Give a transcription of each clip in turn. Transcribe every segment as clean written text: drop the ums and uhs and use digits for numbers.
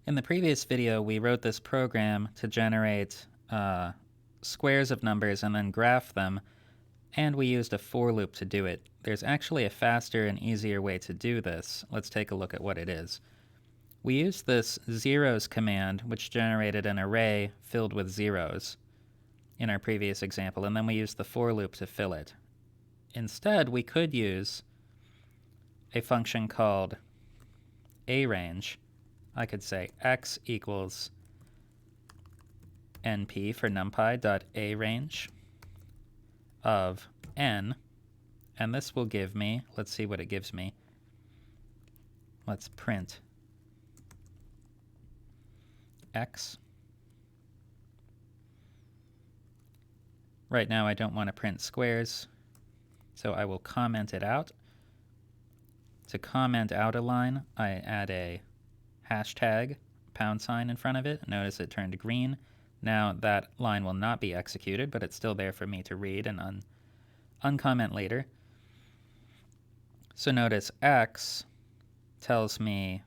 In the previous video, we wrote this program to generate squares of numbers and then graph them, and we used a for loop to do it. There's actually a faster and easier way to do this. Let's take a look at what it is. We used this zeros command, which generated an array filled with zeros in our previous example, and then we used the for loop to fill it. Instead, we could use a function called arange. I could say x equals np for numpy dot arange of n, and this will give me, let's see what it gives me. Let's print x. Right now I don't want to print squares, so I will comment it out. To comment out a line, I add a hashtag # in front of it. Notice it turned green. Now that line will not be executed, but it's still there for me to read and uncomment later. So notice x tells me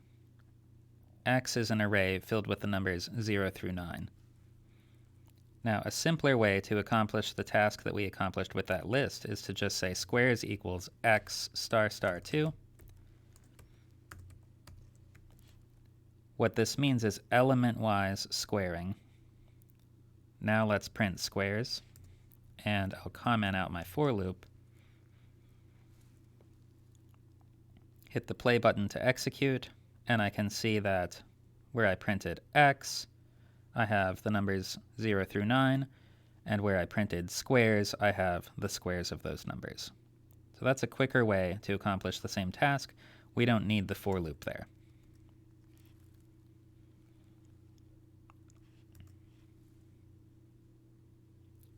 x is an array filled with the numbers 0 through 9. Now, a simpler way to accomplish the task that we accomplished with that list is to just say squares equals x star star 2. What this means is element-wise squaring. Now let's print squares, and I'll comment out my for loop. Hit the play button to execute, and I can see that where I printed x, I have the numbers 0 through 9, and where I printed squares, I have the squares of those numbers. So that's a quicker way to accomplish the same task. We don't need the for loop there.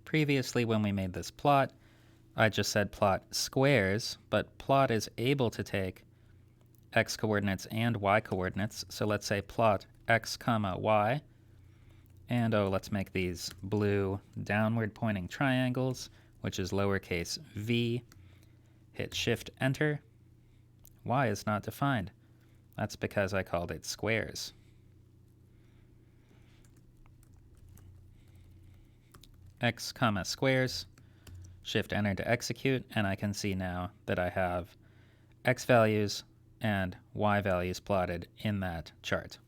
Previously, when we made this plot, I just said plot squares, but plot is able to take x coordinates and y coordinates. So let's say plot x comma y, and let's make these blue downward pointing triangles, which is lowercase v. Hit Shift Enter. Y is not defined. That's because I called it squares. X comma squares, Shift Enter to execute, and I can see now that I have x values and y values plotted in that chart.